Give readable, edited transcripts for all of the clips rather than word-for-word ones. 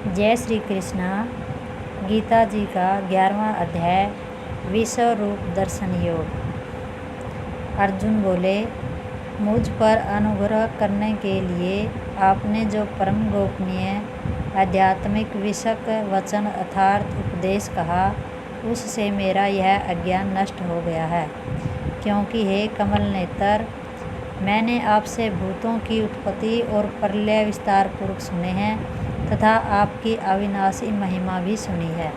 जय श्री कृष्णा। गीता जी का 11वां अध्याय विश्व रूप दर्शन योग। अर्जुन बोले, मुझ पर अनुग्रह करने के लिए आपने जो परम गोपनीय आध्यात्मिक विषयक वचन अर्थात उपदेश कहा, उससे मेरा यह अज्ञान नष्ट हो गया है। क्योंकि हे कमल नेत्र, मैंने आपसे भूतों की उत्पत्ति और प्रलय विस्तार पूर्वक सुने हैं तथा आपकी अविनाशी महिमा भी सुनी है।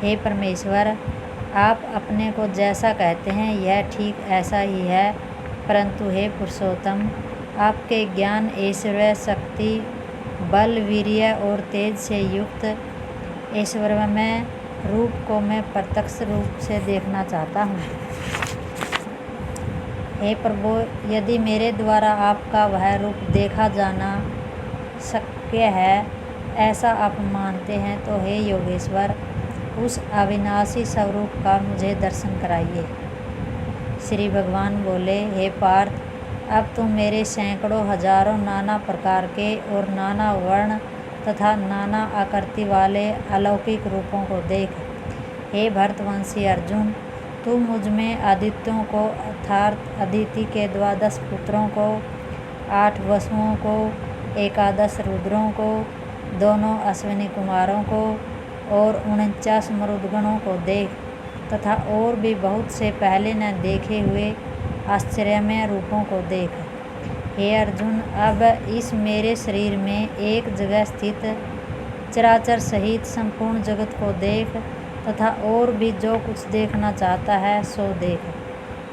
हे परमेश्वर, आप अपने को जैसा कहते हैं यह ठीक ऐसा ही है, परंतु हे पुरुषोत्तम, आपके ज्ञान, ऐश्वर्य, शक्ति, बल, वीर्य और तेज से युक्त ऐश्वर्यमय रूप को मैं प्रत्यक्ष रूप से देखना चाहता हूँ। हे प्रभु, यदि मेरे द्वारा आपका वह रूप देखा जाना शक्य है, ऐसा आप मानते हैं, तो हे योगेश्वर, उस अविनाशी स्वरूप का मुझे दर्शन कराइए। श्री भगवान बोले, हे पार्थ, अब तुम मेरे सैकड़ों हजारों नाना प्रकार के और नाना वर्ण तथा नाना आकृति वाले अलौकिक रूपों को देख। हे भरतवंशी अर्जुन, तू मुझ में आदित्यों को अर्थात अदिति के 12 पुत्रों को, 8 वसुओं को, 11 रुद्रों को, दोनों अश्विनी कुमारों को और 49 मरुदगणों को देख तथा और भी बहुत से पहले न देखे हुए आश्चर्यमय रूपों को देख। हे अर्जुन, अब इस मेरे शरीर में एक जगह स्थित चराचर सहित संपूर्ण जगत को देख तथा और भी जो कुछ देखना चाहता है सो देख,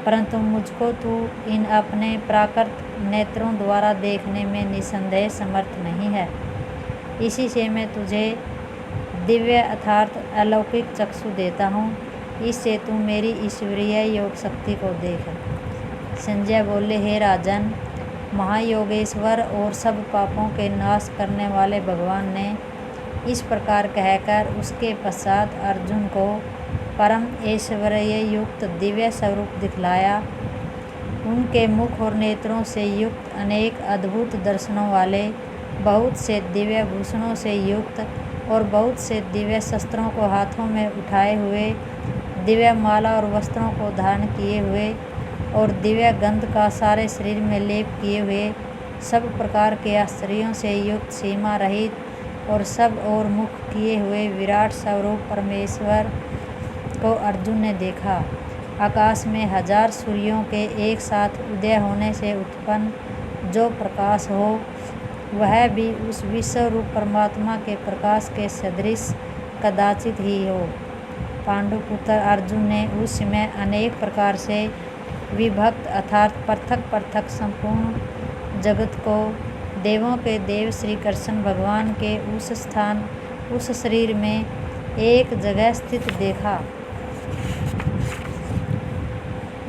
परंतु मुझको तू इन अपने प्राकृत नेत्रों द्वारा देखने में निसंदेह समर्थ नहीं है। इसी से मैं तुझे दिव्य अर्थात अलौकिक चक्षु देता हूँ, इससे तू मेरी ईश्वरीय योग शक्ति को देख। संजय बोले, हे राजन, महायोगेश्वर और सब पापों के नाश करने वाले भगवान ने इस प्रकार कहकर उसके पश्चात अर्जुन को परम ऐश्वर्य युक्त दिव्य स्वरूप दिखलाया। उनके मुख और नेत्रों से युक्त अनेक अद्भुत दर्शनों वाले, बहुत से दिव्य भूषणों से युक्त और बहुत से दिव्य शस्त्रों को हाथों में उठाए हुए, दिव्य माला और वस्त्रों को धारण किए हुए और दिव्य गंध का सारे शरीर में लेप किए हुए, सब प्रकार के आश्चर्यों से युक्त, सीमा रहित और सब और मुख किए हुए विराट स्वरूप परमेश्वर को अर्जुन ने देखा। आकाश में 1000 सूर्यों के एक साथ उदय होने से उत्पन्न जो प्रकाश हो, वह भी उस विश्व रूप परमात्मा के प्रकाश के सदृश कदाचित ही हो। पांडुपुत्र अर्जुन ने उस समय अनेक प्रकार से विभक्त अर्थात पृथक पृथक संपूर्ण जगत को देवों के देव श्री कृष्ण भगवान के उस स्थान, उस शरीर में एक जगह स्थित देखा।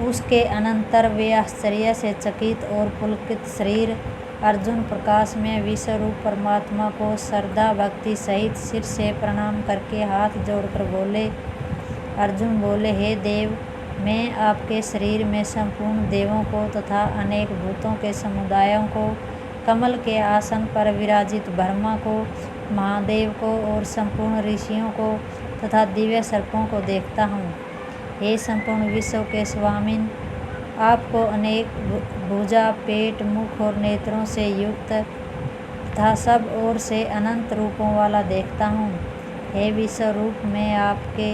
उसके अनंतर वे आश्चर्य से चकित और पुलकित शरीर अर्जुन प्रकाश में विश्वरूप परमात्मा को श्रद्धा भक्ति सहित सिर से प्रणाम करके हाथ जोड़कर बोले। अर्जुन बोले, हे देव, मैं आपके शरीर में संपूर्ण देवों को तथा अनेक भूतों के समुदायों को, कमल के आसन पर विराजित ब्रह्मा को, महादेव को और संपूर्ण ऋषियों को तथा दिव्य सर्पों को देखता हूँ। हे संपूर्ण विश्व के स्वामिन, आपको अनेक भुजा, पेट, मुख और नेत्रों से युक्त तथा सब ओर से अनंत रूपों वाला देखता हूँ। हे विश्व रूप, मैं आपके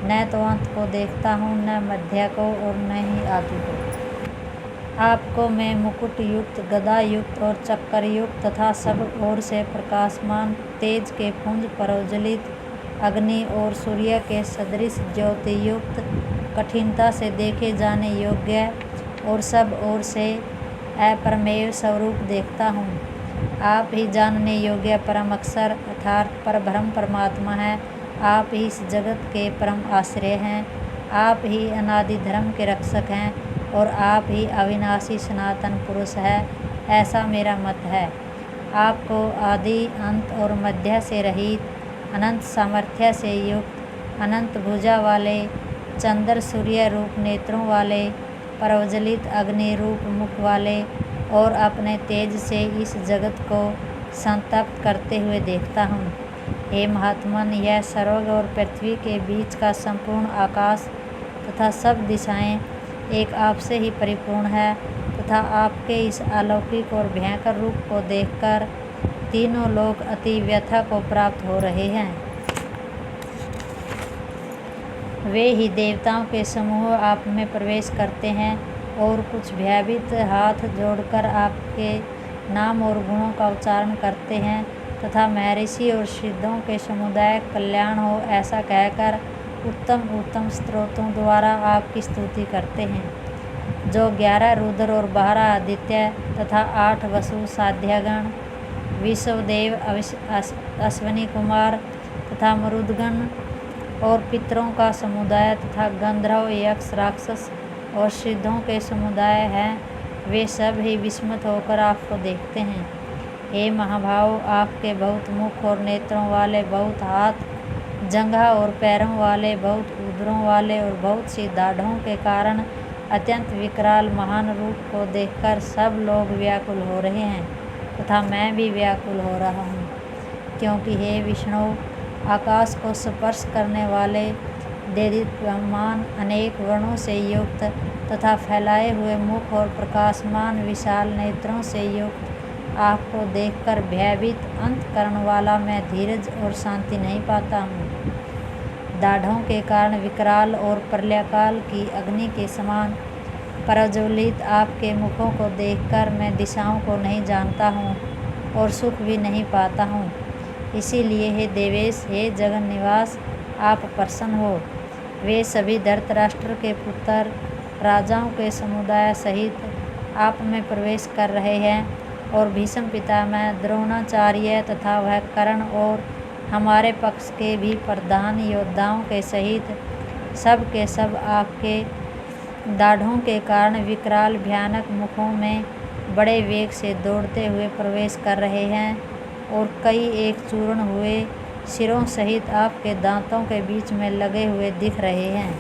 न तो अंत को देखता हूँ, न मध्य को और न ही आदि को। आपको मैं मुकुट युक्त, गदा युक्त और चक्कर युक्त तथा सब ओर से प्रकाशमान तेज के पुंज प्रज्वलित अग्नि और सूर्य के सदृश ज्योति युक्त, कठिनता से देखे जाने योग्य और सब ओर से अपरमेय स्वरूप देखता हूँ। आप ही जानने योग्य परम अक्षर अर्थात परब्रह्म परमात्मा है। आप ही इस जगत के परम आश्रय हैं। आप ही अनादि धर्म के रक्षक हैं और आप ही अविनाशी सनातन पुरुष है, ऐसा मेरा मत है। आपको आदि, अंत और मध्य से रहित, अनंत सामर्थ्य से युक्त, अनंत भुजा वाले, चंद्र सूर्य रूप नेत्रों वाले, प्रज्वलित अग्नि रूप मुख वाले और अपने तेज से इस जगत को संतप्त करते हुए देखता हूँ। हे महात्मन, यह स्वर्ग और पृथ्वी के बीच का संपूर्ण आकाश तथा सब दिशाएं एक आपसे ही परिपूर्ण है तथा आपके इस अलौकिक और भयंकर रूप को देखकर तीनों लोग अति व्यथा को प्राप्त हो रहे हैं। वे ही देवताओं के समूह आप में प्रवेश करते हैं और कुछ भयभीत हाथ जोड़कर आपके नाम और गुणों का उच्चारण करते हैं तथा महर्षि और सिद्धों के समुदाय कल्याण हो ऐसा कहकर उत्तम उत्तम स्तोत्रों द्वारा आपकी स्तुति करते हैं। जो 11 रुद्र और 12 आदित्य तथा 8 वसु साध्यगण, विश्वदेव, अश्विनी कुमार तथा मरुदगण और पितरों का समुदाय तथा गंधर्व, यक्ष, राक्षस और सिद्धों के समुदाय हैं, वे सब ही विस्मित होकर आपको देखते हैं। हे महाभाव, आपके बहुत मुख और नेत्रों वाले, बहुत हाथ, जंघा और पैरों वाले, बहुत उदरों वाले और बहुत सी दाढ़ों के कारण अत्यंत विकराल महान रूप को देखकर सब लोग व्याकुल हो रहे हैं तथा मैं भी व्याकुल हो रहा हूँ, क्योंकि हे विष्णु, आकाश को स्पर्श करने वाले देदीप्यमान अनेक वर्णों से युक्त तथा फैलाए हुए मुख और प्रकाशमान विशाल नेत्रों से युक्त आपको देखकर भयभीत अंतकरण वाला मैं धीरज और शांति नहीं पाता हूँ। दाढ़ों के कारण विकराल और प्रलयकाल की अग्नि के समान प्रज्वलित आपके मुखों को देखकर मैं दिशाओं को नहीं जानता हूँ और सुख भी नहीं पाता हूँ। इसीलिए हे देवेश, हे जगन निवास, आप प्रसन्न हो। वे सभी धृतराष्ट्र के पुत्र राजाओं के समुदाय सहित आप में प्रवेश कर रहे हैं और भीष्म पितामह, द्रोणाचार्य तथा वह कर्ण और हमारे पक्ष के भी प्रधान योद्धाओं के सहित सब के सब आपके दाढ़ों के कारण विकराल भयानक मुखों में बड़े वेग से दौड़ते हुए प्रवेश कर रहे हैं और कई एक चूर्ण हुए सिरों सहित आपके दांतों के बीच में लगे हुए दिख रहे हैं।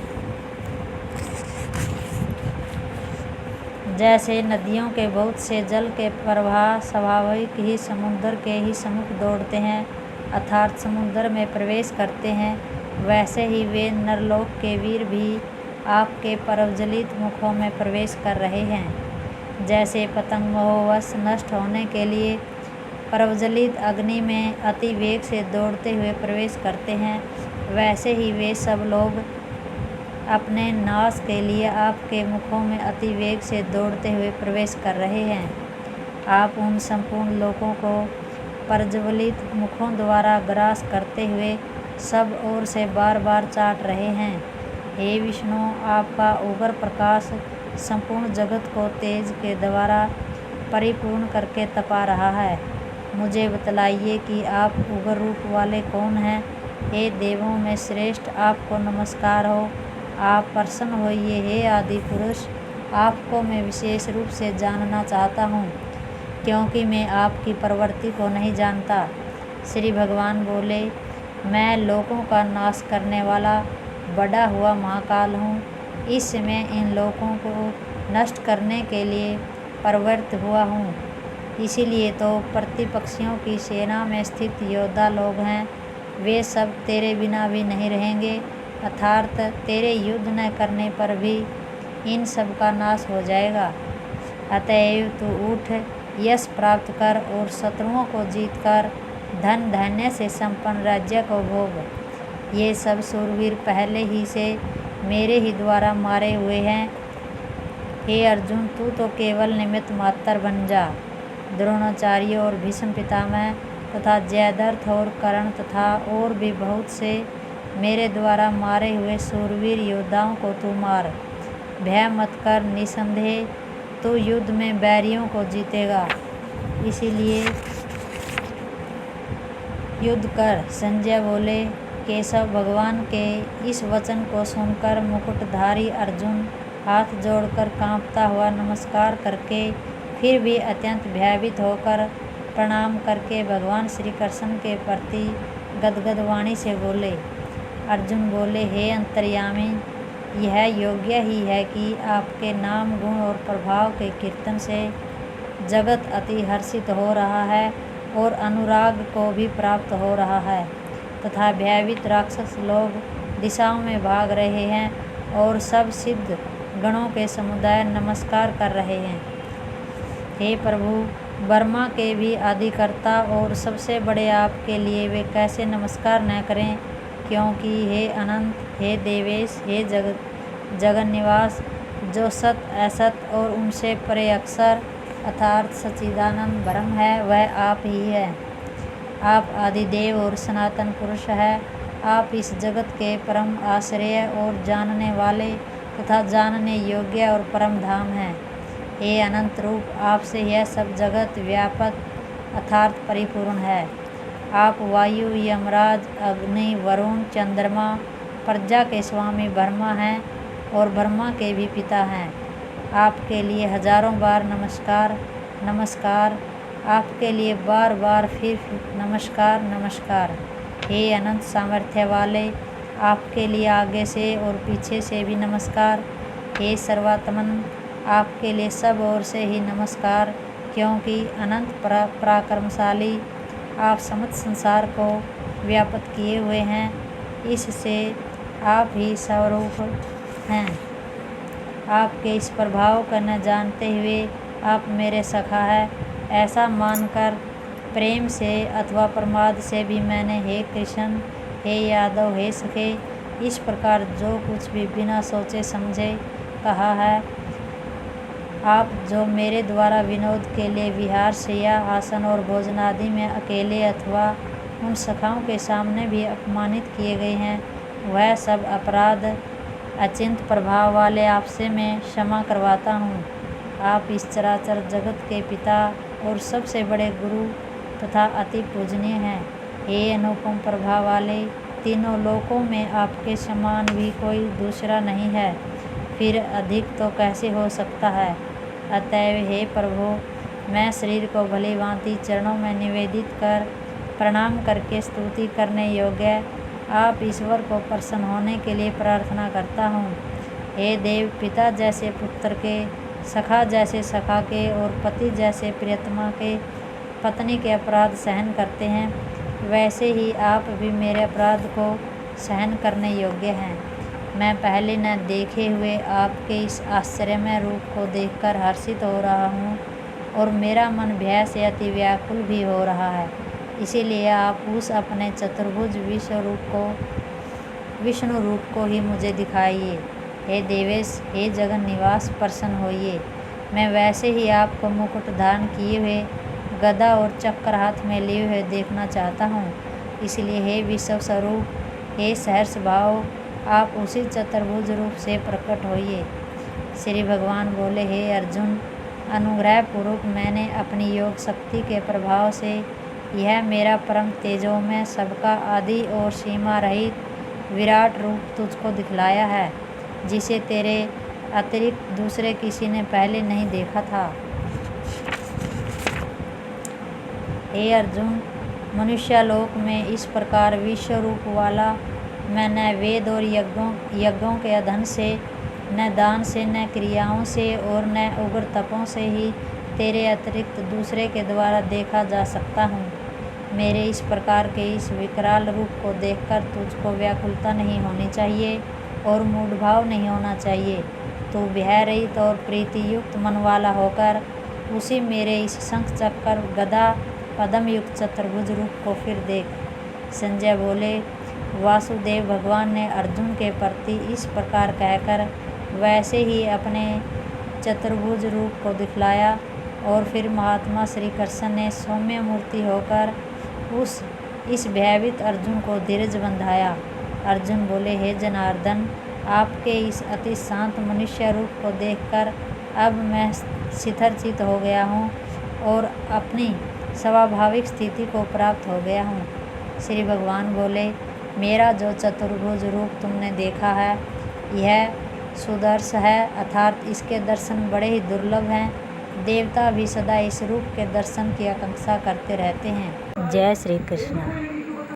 जैसे नदियों के बहुत से जल के प्रवाह स्वाभाविक ही समुद्र के ही सम्मुख दौड़ते हैं अर्थात समुद्र में प्रवेश करते हैं, वैसे ही वे नरलोक के वीर भी आपके प्रज्वलित मुखों में प्रवेश कर रहे हैं। जैसे पतंग मोहवश नष्ट होने के लिए प्रज्वलित अग्नि में अति वेग से दौड़ते हुए प्रवेश करते हैं, वैसे ही वे सब लोग अपने नाश के लिए आपके मुखों में अति वेग से दौड़ते हुए प्रवेश कर रहे हैं। आप उन संपूर्ण लोगों को प्रज्वलित मुखों द्वारा ग्रास करते हुए सब ओर से बार बार चाट रहे हैं। हे विष्णु, आपका उग्र प्रकाश संपूर्ण जगत को तेज के द्वारा परिपूर्ण करके तपा रहा है। मुझे बतलाइए कि आप उग्र रूप वाले कौन हैं। हे देवों में श्रेष्ठ, आपको नमस्कार हो। आप प्रसन्न होइए। हे आदि पुरुष, आपको मैं विशेष रूप से जानना चाहता हूँ, क्योंकि मैं आपकी प्रवृत्ति को नहीं जानता। श्री भगवान बोले, मैं लोगों का नाश करने वाला बड़ा हुआ महाकाल हूँ। इस समय इन लोगों को नष्ट करने के लिए प्रवृत्त हुआ हूँ। इसीलिए तो प्रतिपक्षियों की सेना में स्थित योद्धा लोग हैं, वे सब तेरे बिना भी नहीं रहेंगे, अर्थात तेरे युद्ध न करने पर भी इन सब का नाश हो जाएगा। अतएव तू उठ, यश प्राप्त कर और शत्रुओं को जीतकर धन धान्य से संपन्न राज्य को भोग। ये सब शूरवीर पहले ही से मेरे ही द्वारा मारे हुए हैं। हे अर्जुन, तू तो केवल निमित्त मात्र बन जा। द्रोणाचार्य और भीष्म पितामह तथा जयद्रथ और कर्ण तथा और भी बहुत से मेरे द्वारा मारे हुए शूरवीर योद्धाओं को तू मार। भय मत कर, निसंदेह तू युद्ध में बैरियों को जीतेगा। इसीलिए युद्ध कर। संजय बोले, केशव, भगवान के इस वचन को सुनकर मुकुटधारी अर्जुन हाथ जोड़कर कांपता हुआ नमस्कार करके फिर भी अत्यंत भयभीत होकर प्रणाम करके भगवान श्री कृष्ण के प्रति गदगद वाणी से बोले। अर्जुन बोले, हे अंतर्यामी, यह योग्य ही है कि आपके नाम, गुण और प्रभाव के कीर्तन से जगत अति हर्षित हो रहा है और अनुराग को भी प्राप्त हो रहा है। तथा भयभीत राक्षस लोग दिशाओं में भाग रहे हैं और सब सिद्ध गणों के समुदाय नमस्कार कर रहे हैं। हे प्रभु, ब्रह्मा के भी आदिकर्ता और सबसे बड़े आपके लिए वे कैसे नमस्कार न करें, क्योंकि हे अनंत, हे देवेश, हे जगन निवास, जो सत असत और उनसे परे अक्षर अर्थात सच्चिदानंद ब्रह्म है, वह आप ही है। आप आदिदेव और सनातन पुरुष है। आप इस जगत के परम आश्रय और जानने वाले तथा जानने योग्य और परम धाम हैं। हे अनंत रूप, आपसे यह सब जगत व्यापक अर्थात परिपूर्ण है। आप वायु, यमराज, अग्नि, वरुण, चंद्रमा, प्रजा के स्वामी ब्रह्मा हैं और ब्रह्मा के भी पिता हैं। आपके लिए हजारों बार नमस्कार नमस्कार, आपके लिए बार बार फिर नमस्कार नमस्कार। हे अनंत सामर्थ्य वाले, आपके लिए आगे से और पीछे से भी नमस्कार। हे सर्वात्मन, आपके लिए सब ओर से ही नमस्कार, क्योंकि अनंत पराक्रमशाली आप समस्त संसार को व्याप्त किए हुए हैं। इससे आप ही स्वरूप हैं। आपके इस प्रभाव को न जानते हुए आप मेरे सखा है, ऐसा मानकर प्रेम से अथवा प्रमाद से भी मैंने हे कृष्ण, हे यादव, हे सखे, इस प्रकार जो कुछ भी बिना सोचे समझे कहा है। आप जो मेरे द्वारा विनोद के लिए विहार, शैया, आसन और भोजन आदि में अकेले अथवा उन सखाओं के सामने भी अपमानित किए गए हैं, वह सब अपराध अचिंत प्रभाव वाले आपसे मैं क्षमा करवाता हूँ। आप इस चराचर जगत के पिता और सबसे बड़े गुरु तथा अति पूजनीय हैं। हे अनुपम प्रभाव वाले, तीनों लोकों में आपके समान भी कोई दूसरा नहीं है, फिर अधिक तो कैसे हो सकता है। अतएव हे प्रभु, मैं शरीर को भली भांति चरणों में निवेदित कर प्रणाम करके स्तुति करने योग्य आप ईश्वर को प्रसन्न होने के लिए प्रार्थना करता हूँ। हे देव, पिता जैसे पुत्र के, सखा जैसे सखा के और पति जैसे प्रियतमा के पत्नी के अपराध सहन करते हैं, वैसे ही आप भी मेरे अपराध को सहन करने योग्य हैं। मैं पहले न देखे हुए आपके इस आश्चर्यमय रूप को देखकर हर्षित हो रहा हूँ और मेरा मन भय से अति व्याकुल भी हो रहा है। इसीलिए आप उस अपने चतुर्भुज विष्णु रूप को ही मुझे दिखाइए। हे देवेश, हे जगन निवास, प्रसन्न होइए। मैं वैसे ही आपको मुकुट धारण किए हुए, गदा और चक्र हाथ में लिए हुए देखना चाहता हूँ। इसलिए हे विश्व स्वरूप, हे सहर्ष भाव, आप उसी चतुर्भुज रूप से प्रकट होइए। श्री भगवान बोले, हे अर्जुन, अनुग्रह पूर्वक मैंने अपनी योग शक्ति के प्रभाव से यह मेरा परम तेजोमय, सबका आदि और सीमा रहित विराट रूप तुझको दिखलाया है, जिसे तेरे अतिरिक्त दूसरे किसी ने पहले नहीं देखा था। हे अर्जुन, मनुष्यलोक में इस प्रकार विश्व रूप वाला मैं न वेद और यज्ञों के अधन से, न दान से, न क्रियाओं से और न उग्र तपों से ही तेरे अतिरिक्त दूसरे के द्वारा देखा जा सकता हूँ। मेरे इस प्रकार के इस विकराल रूप को देखकर तुझको व्याकुलता नहीं होनी चाहिए और मूढ़भाव नहीं होना चाहिए। तू भय रहित और प्रीति युक्त मन वाला होकर उसी मेरे इस शंख चक्र गदा पद्म युक्त चतुर्भुज रूप को फिर देख। संजय बोले, वासुदेव भगवान ने अर्जुन के प्रति इस प्रकार कहकर वैसे ही अपने चतुर्भुज रूप को दिखलाया और फिर महात्मा श्री कृष्ण ने सौम्य मूर्ति होकर इस भयभीत अर्जुन को धीरज बंधाया। अर्जुन बोले, हे जनार्दन, आपके इस अति शांत मनुष्य रूप को देखकर अब मैं शिथिरचित हो गया हूँ और अपनी स्वाभाविक स्थिति को प्राप्त हो गया हूँ। श्री भगवान बोले, मेरा जो चतुर्भुज रूप तुमने देखा है, यह सुदर्श है, अर्थात इसके दर्शन बड़े ही दुर्लभ हैं। देवता भी सदा इस रूप के दर्शन की आकांक्षा करते रहते हैं। जय श्री कृष्ण।